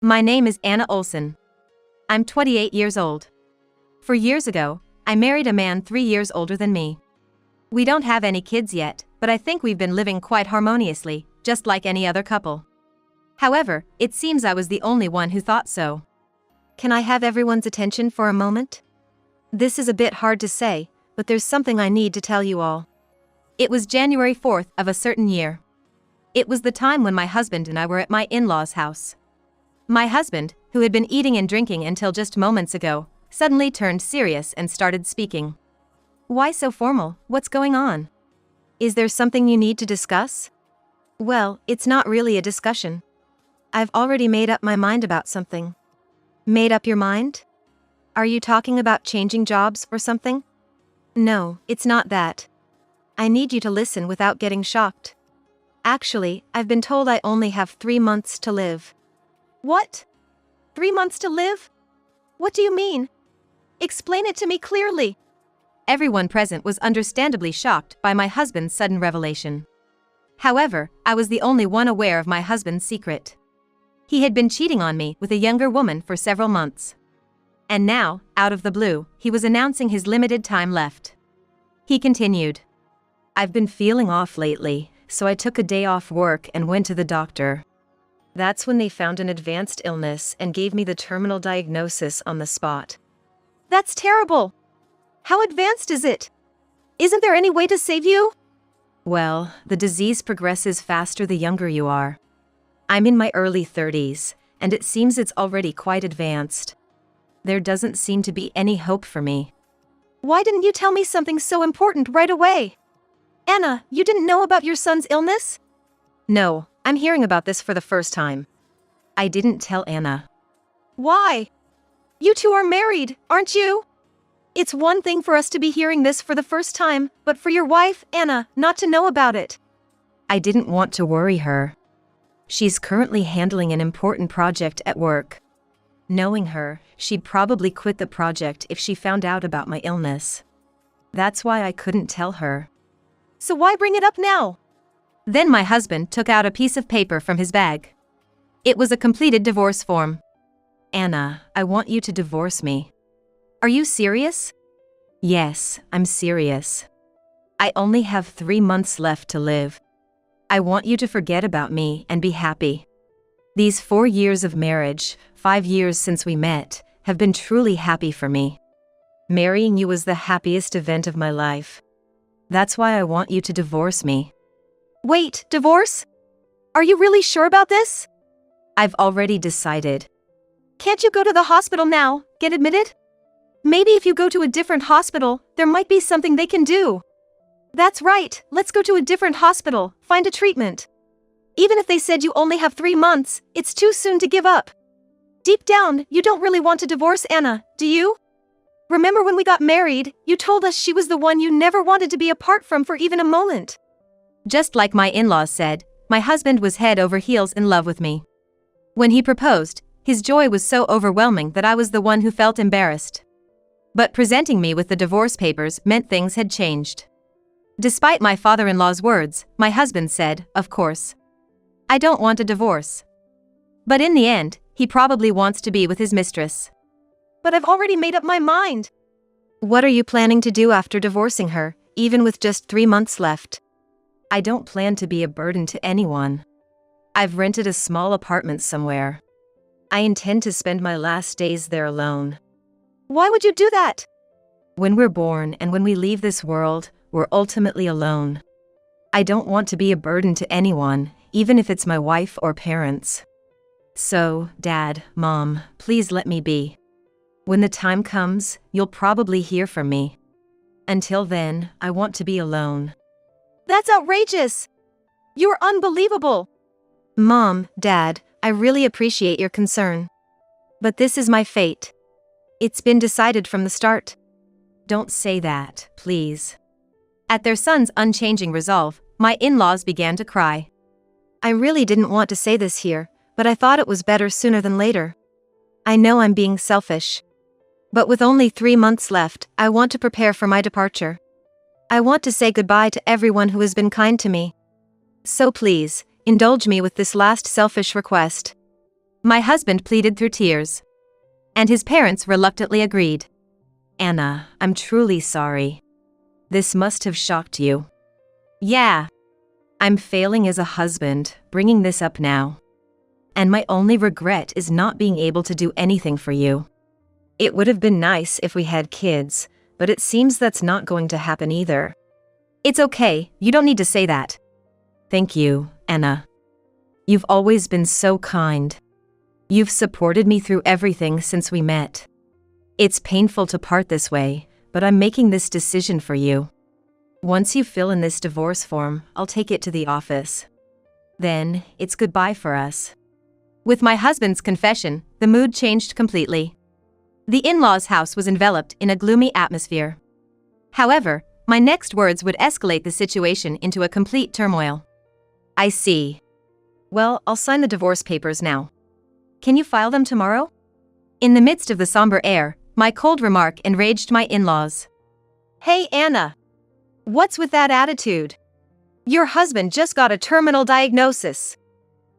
My name is Anna Olson. I'm 28 years old. 4 years ago, I married a man 3 years older than me. We don't have any kids yet, but I think we've been living quite harmoniously, just like any other couple. However, it seems I was the only one who thought so. Can I have everyone's attention for a moment? This is a bit hard to say, but there's something I need to tell you all. It was January 4th of a certain year. It was the time when my husband and I were at my in-laws' house. My husband, who had been eating and drinking until just moments ago, suddenly turned serious and started speaking. Why so formal? What's going on? Is there something you need to discuss? Well, it's not really a discussion. I've already made up my mind about something. Made up your mind? Are you talking about changing jobs or something? No, it's not that. I need you to listen without getting shocked. Actually, I've been told I only have 3 months to live. What? 3 months to live? What do you mean? Explain it to me clearly. Everyone present was understandably shocked by my husband's sudden revelation. However, I was the only one aware of my husband's secret. He had been cheating on me with a younger woman for several months. And now, out of the blue, he was announcing his limited time left. He continued. I've been feeling off lately, so I took a day off work and went to the doctor. That's when they found an advanced illness and gave me the terminal diagnosis on the spot. That's terrible! How advanced is it? Isn't there any way to save you? Well, the disease progresses faster the younger you are. I'm in my early 30s, and it seems it's already quite advanced. There doesn't seem to be any hope for me. Why didn't you tell me something so important right away? Anna, you didn't know about your son's illness? No, I'm hearing about this for the first time. I didn't tell Anna. Why? You two are married, aren't you? It's one thing for us to be hearing this for the first time, but for your wife, Anna, not to know about it. I didn't want to worry her. She's currently handling an important project at work. Knowing her, she'd probably quit the project if she found out about my illness. That's why I couldn't tell her. So why bring it up now? Then my husband took out a piece of paper from his bag. It was a completed divorce form. Anna, I want you to divorce me. Are you serious? Yes, I'm serious. I only have 3 months left to live. I want you to forget about me and be happy. These 4 years of marriage, 5 years since we met, have been truly happy for me. Marrying you was the happiest event of my life. That's why I want you to divorce me. Wait, divorce? Are you really sure about this? I've already decided. Can't you go to the hospital now, get admitted? Maybe if you go to a different hospital, there might be something they can do. That's right, let's go to a different hospital, find a treatment. Even if they said you only have 3 months, it's too soon to give up. Deep down, you don't really want to divorce Anna, do you? Remember when we got married, you told us she was the one you never wanted to be apart from for even a moment. Just like my in-laws said, my husband was head over heels in love with me. When he proposed, his joy was so overwhelming that I was the one who felt embarrassed. But presenting me with the divorce papers meant things had changed. Despite my father-in-law's words, my husband said, of course. I don't want a divorce. But in the end, he probably wants to be with his mistress. But I've already made up my mind. What are you planning to do after divorcing her, even with just 3 months left? I don't plan to be a burden to anyone. I've rented a small apartment somewhere. I intend to spend my last days there alone. Why would you do that? When we're born and when we leave this world, we're ultimately alone. I don't want to be a burden to anyone, even if it's my wife or parents. So, Dad, Mom, please let me be. When the time comes, you'll probably hear from me. Until then, I want to be alone. That's outrageous! You're unbelievable! Mom, Dad, I really appreciate your concern. But this is my fate. It's been decided from the start. Don't say that, please. At their son's unchanging resolve, my in-laws began to cry. I really didn't want to say this here, but I thought it was better sooner than later. I know I'm being selfish. But with only 3 months left, I want to prepare for my departure. I want to say goodbye to everyone who has been kind to me. So please, indulge me with this last selfish request. My husband pleaded through tears. And his parents reluctantly agreed. Anna, I'm truly sorry. This must have shocked you. Yeah. I'm failing as a husband, bringing this up now. And my only regret is not being able to do anything for you. It would have been nice if we had kids, but it seems that's not going to happen either. It's okay, you don't need to say that. Thank you, Anna. You've always been so kind. You've supported me through everything since we met. It's painful to part this way, but I'm making this decision for you. Once you fill in this divorce form, I'll take it to the office. Then, it's goodbye for us. With my husband's confession, the mood changed completely. The in-laws' house was enveloped in a gloomy atmosphere. However, my next words would escalate the situation into a complete turmoil. I see. Well, I'll sign the divorce papers now. Can you file them tomorrow? In the midst of the somber air, my cold remark enraged my in-laws. Hey, Anna. What's with that attitude? Your husband just got a terminal diagnosis.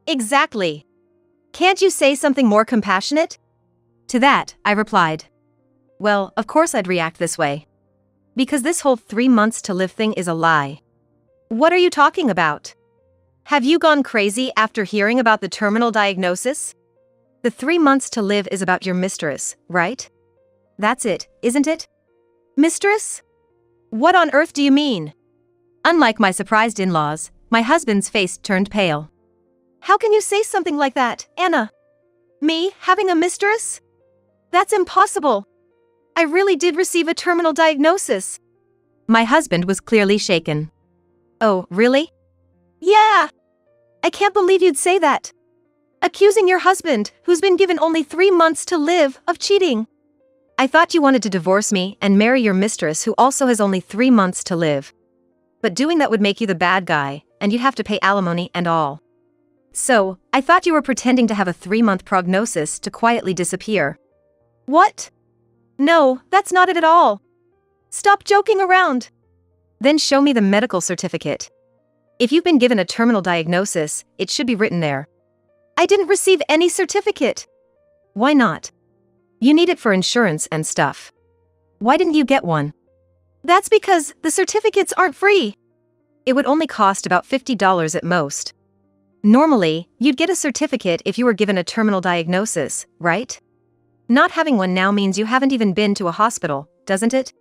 Exactly. Can't you say something more compassionate? To that, I replied. Well, of course I'd react this way. Because this whole 3 months to live thing is a lie. What are you talking about? Have you gone crazy after hearing about the terminal diagnosis? The 3 months to live is about your mistress, right? That's it, isn't it? Mistress? What on earth do you mean? Unlike my surprised in-laws, my husband's face turned pale. How can you say something like that, Anna? Me, having a mistress? That's impossible. I really did receive a terminal diagnosis. My husband was clearly shaken. Oh, really? Yeah. I can't believe you'd say that. Accusing your husband, who's been given only 3 months to live, of cheating. I thought you wanted to divorce me and marry your mistress who also has only 3 months to live. But doing that would make you the bad guy, and you'd have to pay alimony and all. So, I thought you were pretending to have a 3-month prognosis to quietly disappear. What? No, that's not it at all. Stop joking around. Then show me the medical certificate. If you've been given a terminal diagnosis, it should be written there. I didn't receive any certificate. Why not? You need it for insurance and stuff. Why didn't you get one? That's because the certificates aren't free. It would only cost about $50 at most. Normally, you'd get a certificate if you were given a terminal diagnosis, right? Not having one now means you haven't even been to a hospital, doesn't it?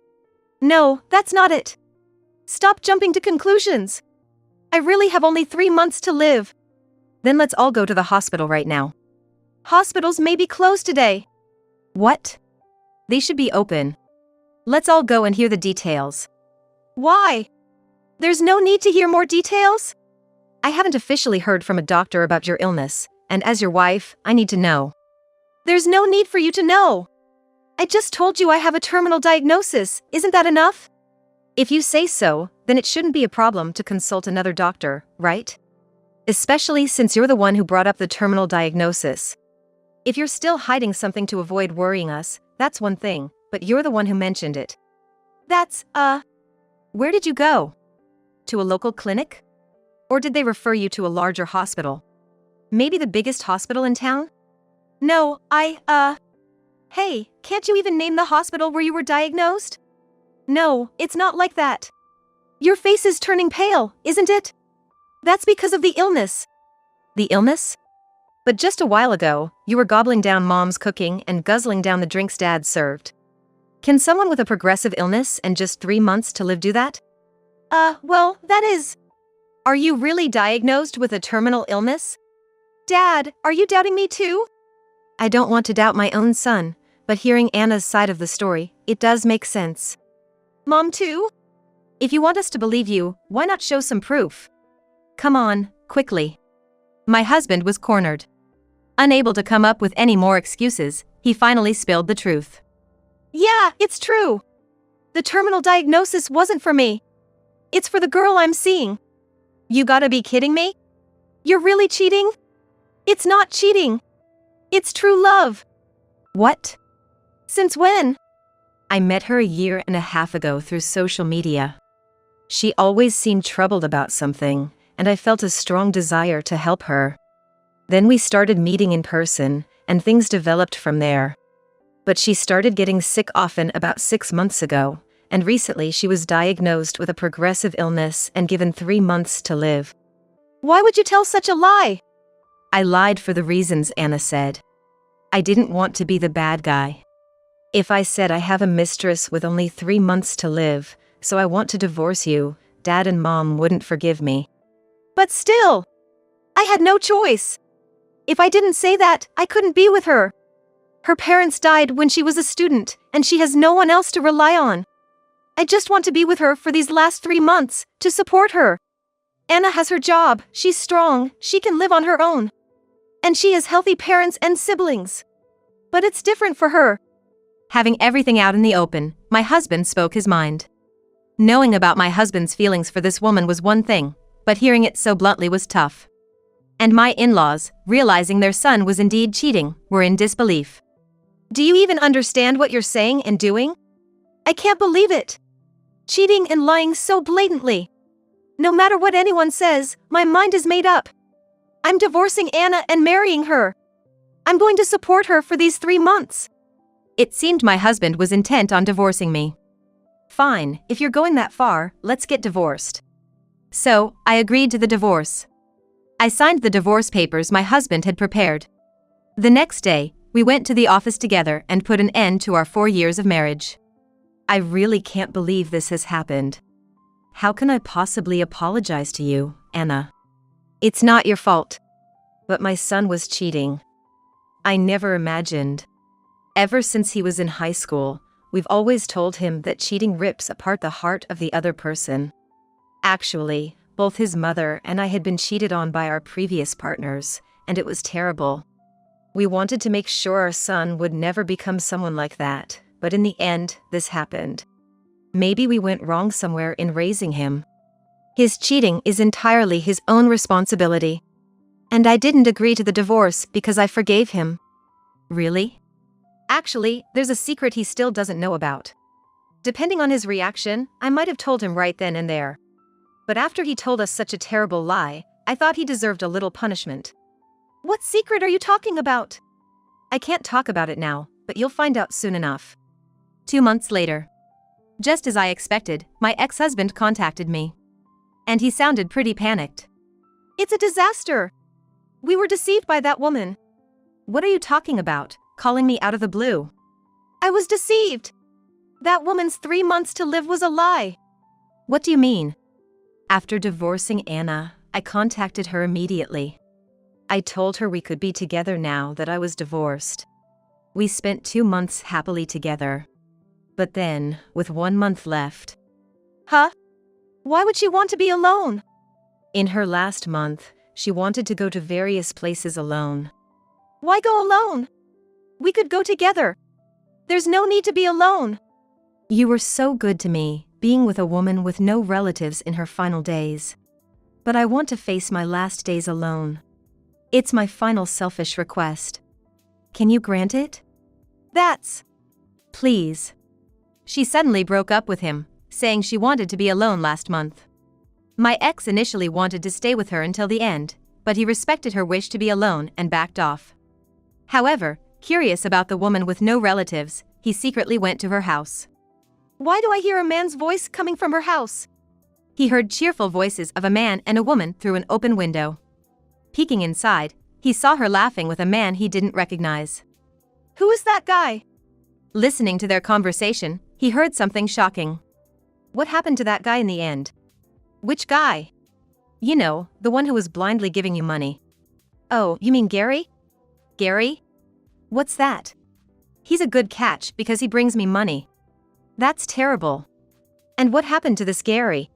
No, that's not it. Stop jumping to conclusions. I really have only 3 months to live. Then let's all go to the hospital right now. Hospitals may be closed today. What? They should be open. Let's all go and hear the details. Why? There's no need to hear more details? I haven't officially heard from a doctor about your illness, and as your wife, I need to know. There's no need for you to know. I just told you I have a terminal diagnosis, isn't that enough? If you say so, then it shouldn't be a problem to consult another doctor, right? Especially since you're the one who brought up the terminal diagnosis. If you're still hiding something to avoid worrying us, that's one thing, but you're the one who mentioned it. Where did you go? To a local clinic? Or did they refer you to a larger hospital? Maybe the biggest hospital in town? No, Hey, can't you even name the hospital where you were diagnosed? No, it's not like that. Your face is turning pale, isn't it? That's because of the illness. The illness? But just a while ago, you were gobbling down Mom's cooking and guzzling down the drinks Dad served. Can someone with a progressive illness and just 3 months to live do that? Well, that is... Are you really diagnosed with a terminal illness? Dad, are you doubting me too? I don't want to doubt my own son, but hearing Anna's side of the story, it does make sense. Mom too? If you want us to believe you, why not show some proof? Come on, quickly. My husband was cornered. Unable to come up with any more excuses, he finally spilled the truth. Yeah, it's true. The terminal diagnosis wasn't for me. It's for the girl I'm seeing. You gotta be kidding me? You're really cheating? It's not cheating. It's true love. What? Since when? I met her a year and a half ago through social media. She always seemed troubled about something, and I felt a strong desire to help her. Then we started meeting in person, and things developed from there. But she started getting sick often about 6 months ago, and recently she was diagnosed with a progressive illness and given 3 months to live. Why would you tell such a lie? I lied for the reasons Anna said. I didn't want to be the bad guy. If I said I have a mistress with only 3 months to live, so I want to divorce you, Dad and Mom wouldn't forgive me. But still, I had no choice. If I didn't say that, I couldn't be with her. Her parents died when she was a student, and she has no one else to rely on. I just want to be with her for these last 3 months, to support her. Anna has her job, she's strong, she can live on her own. And she has healthy parents and siblings. But it's different for her. Having everything out in the open, my husband spoke his mind. Knowing about my husband's feelings for this woman was one thing, but hearing it so bluntly was tough. And my in-laws, realizing their son was indeed cheating, were in disbelief. Do you even understand what you're saying and doing? I can't believe it. Cheating and lying so blatantly. No matter what anyone says, my mind is made up. I'm divorcing Anna and marrying her. I'm going to support her for these 3 months. It seemed my husband was intent on divorcing me. Fine, if you're going that far, let's get divorced. So, I agreed to the divorce. I signed the divorce papers my husband had prepared. The next day, we went to the office together and put an end to our 4 years of marriage. I really can't believe this has happened. How can I possibly apologize to you, Anna? It's not your fault. But my son was cheating. I never imagined. Ever since he was in high school, we've always told him that cheating rips apart the heart of the other person. Actually, both his mother and I had been cheated on by our previous partners, and it was terrible. We wanted to make sure our son would never become someone like that, but in the end, this happened. Maybe we went wrong somewhere in raising him. His cheating is entirely his own responsibility. And I didn't agree to the divorce because I forgave him. Really? Actually, there's a secret he still doesn't know about. Depending on his reaction, I might have told him right then and there. But after he told us such a terrible lie, I thought he deserved a little punishment. What secret are you talking about? I can't talk about it now, but you'll find out soon enough. 2 months later. Just as I expected, my ex-husband contacted me. And he sounded pretty panicked. It's a disaster. We were deceived by that woman. What are you talking about, calling me out of the blue? I was deceived. That woman's 3 months to live was a lie. What do you mean? After divorcing Anna, I contacted her immediately. I told her we could be together now that I was divorced. We spent 2 months happily together. But then, with 1 month left. Huh? Why would she want to be alone? In her last month, she wanted to go to various places alone. Why go alone? We could go together. There's no need to be alone. You were so good to me, being with a woman with no relatives in her final days. But I want to face my last days alone. It's my final selfish request. Can you grant it? That's... Please. She suddenly broke up with him, saying she wanted to be alone last month. My ex initially wanted to stay with her until the end, but he respected her wish to be alone and backed off. However, curious about the woman with no relatives, he secretly went to her house. Why do I hear a man's voice coming from her house? He heard cheerful voices of a man and a woman through an open window. Peeking inside, he saw her laughing with a man he didn't recognize. Who is that guy? Listening to their conversation, he heard something shocking. What happened to that guy in the end? Which guy? You know, the one who was blindly giving you money. Oh, you mean Gary? Gary? What's that? He's a good catch because he brings me money. That's terrible. And what happened to this Gary?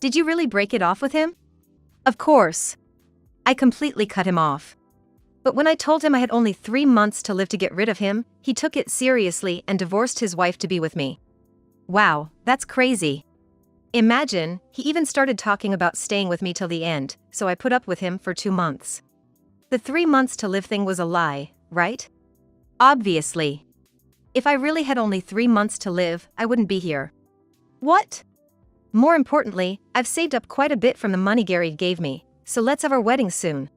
Did you really break it off with him? Of course. I completely cut him off. But when I told him I had only 3 months to live to get rid of him, he took it seriously and divorced his wife to be with me. Wow, that's crazy. Imagine, he even started talking about staying with me till the end, so I put up with him for 2 months. The 3 months to live thing was a lie, right? Obviously. If I really had only 3 months to live, I wouldn't be here. What? More importantly, I've saved up quite a bit from the money Gary gave me, so let's have our wedding soon.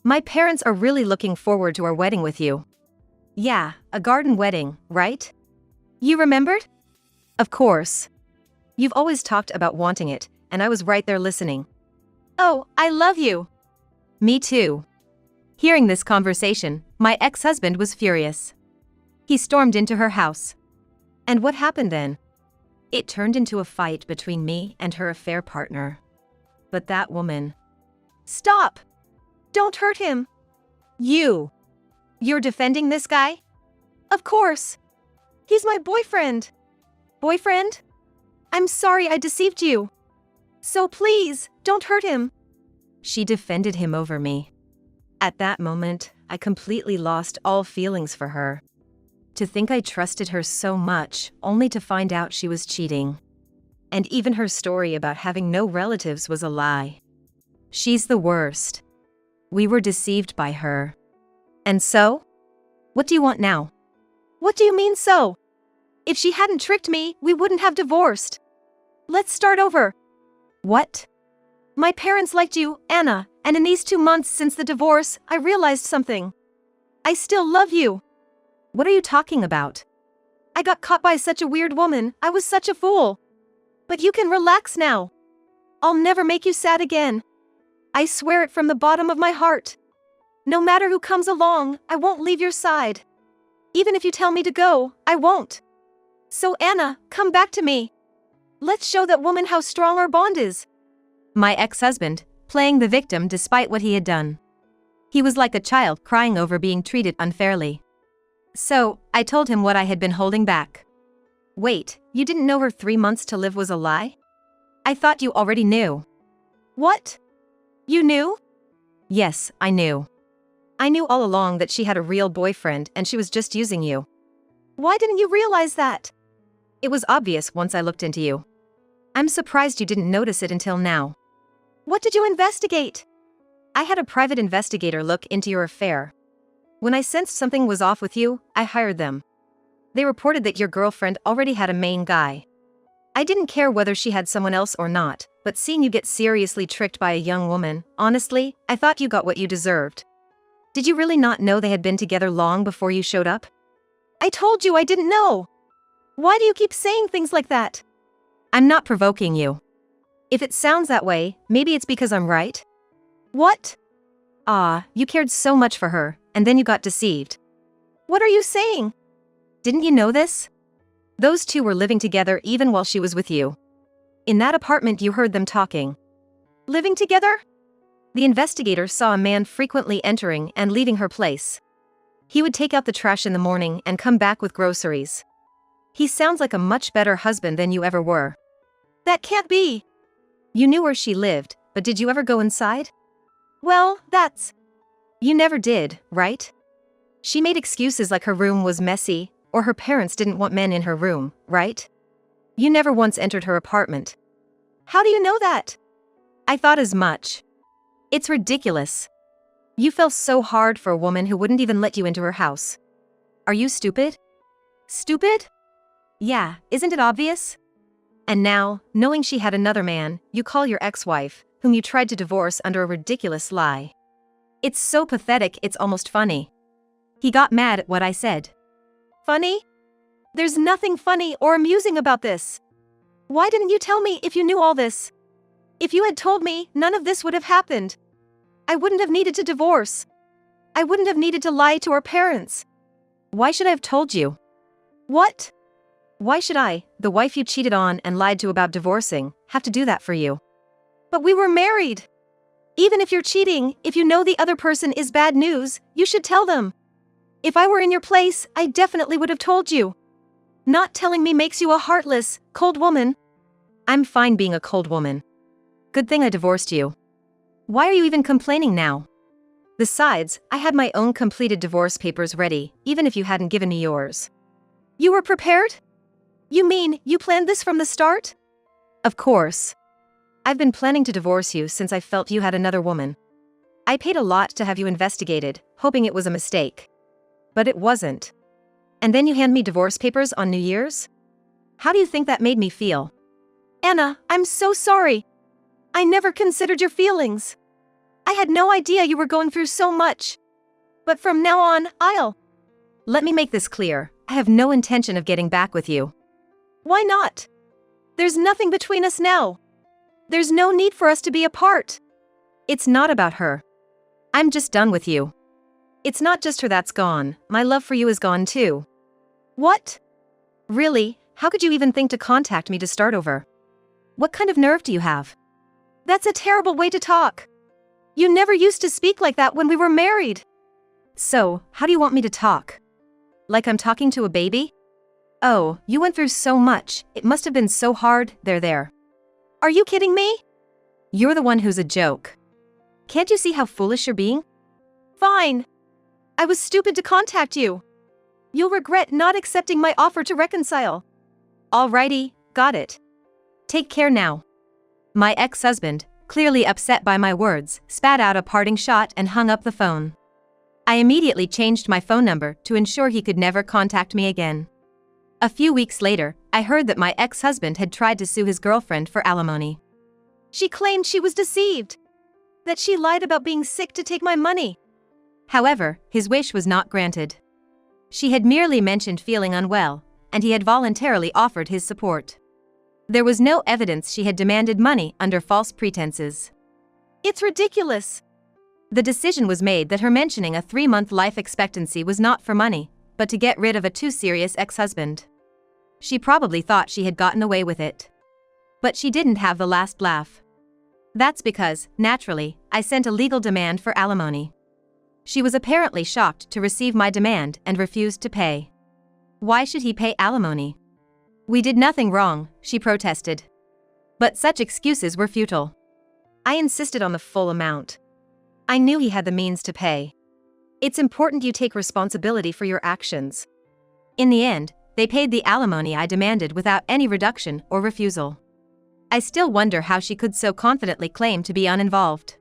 My parents are really looking forward to our wedding with you. Yeah, a garden wedding, right? You remembered? Of course. You've always talked about wanting it, and I was right there listening. Oh, I love you. Me too. Hearing this conversation, my ex-husband was furious. He stormed into her house. And what happened then? It turned into a fight between me and her affair partner. But that woman... Stop! Don't hurt him. You're defending this guy? Of course. He's my boyfriend. Boyfriend? I'm sorry I deceived you. So please, don't hurt him. She defended him over me. At that moment, I completely lost all feelings for her. To think I trusted her so much, only to find out she was cheating. And even her story about having no relatives was a lie. She's the worst. We were deceived by her. And so? What do you want now? What do you mean so? If she hadn't tricked me, we wouldn't have divorced. Let's start over. What? My parents liked you, Anna, and in these 2 months since the divorce, I realized something. I still love you. What are you talking about? I got caught by such a weird woman, I was such a fool. But you can relax now. I'll never make you sad again. I swear it from the bottom of my heart. No matter who comes along, I won't leave your side. Even if you tell me to go, I won't. So Anna, come back to me. Let's show that woman how strong our bond is. My ex-husband, playing the victim despite what he had done. He was like a child crying over being treated unfairly. So, I told him what I had been holding back. Wait, you didn't know her 3 months to live was a lie? I thought you already knew. What? You knew? Yes, I knew. I knew all along that she had a real boyfriend and she was just using you. Why didn't you realize that? It was obvious once I looked into you. I'm surprised you didn't notice it until now. What did you investigate? I had a private investigator look into your affair. When I sensed something was off with you, I hired them. They reported that your girlfriend already had a main guy. I didn't care whether she had someone else or not, but seeing you get seriously tricked by a young woman, honestly, I thought you got what you deserved. Did you really not know they had been together long before you showed up? I told you I didn't know. Why do you keep saying things like that? I'm not provoking you. If it sounds that way, maybe it's because I'm right. What? You cared so much for her, and then you got deceived. What are you saying? Didn't you know this? Those two were living together even while she was with you. In that apartment you heard them talking. Living together? The investigator saw a man frequently entering and leaving her place. He would take out the trash in the morning and come back with groceries. He sounds like a much better husband than you ever were. That can't be. You knew where she lived, but did you ever go inside? Well, that's... You never did, right? She made excuses like her room was messy, or her parents didn't want men in her room, right? You never once entered her apartment. How do you know that? I thought as much. It's ridiculous. You fell so hard for a woman who wouldn't even let you into her house. Are you stupid? Stupid? Yeah, isn't it obvious? And now, knowing she had another man, you call your ex-wife, whom you tried to divorce under a ridiculous lie. It's so pathetic it's almost funny. He got mad at what I said. Funny? There's nothing funny or amusing about this. Why didn't you tell me if you knew all this? If you had told me, none of this would have happened. I wouldn't have needed to divorce. I wouldn't have needed to lie to our parents. Why should I have told you? What? Why should I, the wife you cheated on and lied to about divorcing, have to do that for you? But we were married. Even if you're cheating, if you know the other person is bad news, you should tell them. If I were in your place, I definitely would have told you. Not telling me makes you a heartless, cold woman. I'm fine being a cold woman. Good thing I divorced you. Why are you even complaining now? Besides, I had my own completed divorce papers ready, even if you hadn't given me yours. You were prepared? You mean, you planned this from the start? Of course. I've been planning to divorce you since I felt you had another woman. I paid a lot to have you investigated, hoping it was a mistake. But it wasn't. And then you hand me divorce papers on New Year's? How do you think that made me feel? Anna, I'm so sorry. I never considered your feelings. I had no idea you were going through so much. But from now on, Let me make this clear. I have no intention of getting back with you. Why not? There's nothing between us now. There's no need for us to be apart. It's not about her. I'm just done with you. It's not just her that's gone, my love for you is gone too. What? Really, how could you even think to contact me to start over? What kind of nerve do you have? That's a terrible way to talk. You never used to speak like that when we were married. So, how do you want me to talk? Like I'm talking to a baby? Oh, you went through so much, it must have been so hard, there. Are you kidding me? You're the one who's a joke. Can't you see how foolish you're being? Fine. I was stupid to contact you. You'll regret not accepting my offer to reconcile. Alrighty, got it. Take care now. My ex-husband, clearly upset by my words, spat out a parting shot and hung up the phone. I immediately changed my phone number to ensure he could never contact me again. A few weeks later, I heard that my ex-husband had tried to sue his girlfriend for alimony. She claimed she was deceived. That she lied about being sick to take my money. However, his wish was not granted. She had merely mentioned feeling unwell, and he had voluntarily offered his support. There was no evidence she had demanded money under false pretenses. It's ridiculous. The decision was made that her mentioning a 3-month life expectancy was not for money, but to get rid of a too serious ex-husband. She probably thought she had gotten away with it. But she didn't have the last laugh. That's because, naturally, I sent a legal demand for alimony. She was apparently shocked to receive my demand and refused to pay. Why should he pay alimony? We did nothing wrong, she protested. But such excuses were futile. I insisted on the full amount. I knew he had the means to pay. It's important you take responsibility for your actions. In the end, they paid the alimony I demanded without any reduction or refusal. I still wonder how she could so confidently claim to be uninvolved.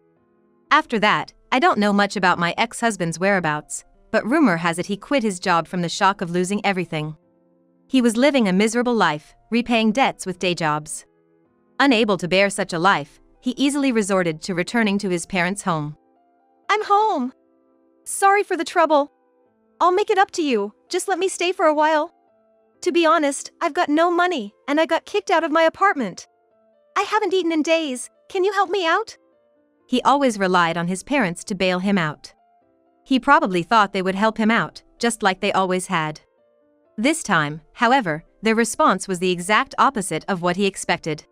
After that, I don't know much about my ex-husband's whereabouts, but rumor has it he quit his job from the shock of losing everything. He was living a miserable life, repaying debts with day jobs. Unable to bear such a life, he easily resorted to returning to his parents' home. I'm home. Sorry for the trouble. I'll make it up to you, just let me stay for a while. To be honest, I've got no money, and I got kicked out of my apartment. I haven't eaten in days, can you help me out? He always relied on his parents to bail him out. He probably thought they would help him out, just like they always had. This time, however, their response was the exact opposite of what he expected.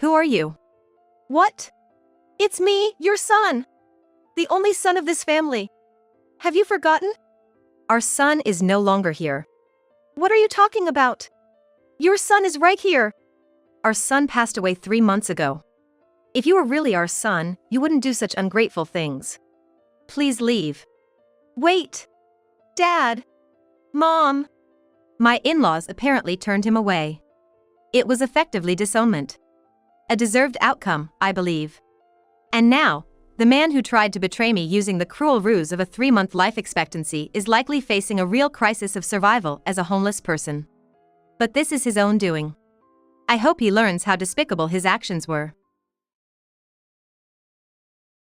Who are you? What? It's me, your son. The only son of this family. Have you forgotten? Our son is no longer here. What are you talking about? Your son is right here. Our son passed away 3 months ago. If you were really our son, you wouldn't do such ungrateful things. Please leave. Wait. Dad. Mom. My in-laws apparently turned him away. It was effectively disownment. A deserved outcome, I believe. And now, the man who tried to betray me using the cruel ruse of a 3-month life expectancy is likely facing a real crisis of survival as a homeless person. But this is his own doing. I hope he learns how despicable his actions were.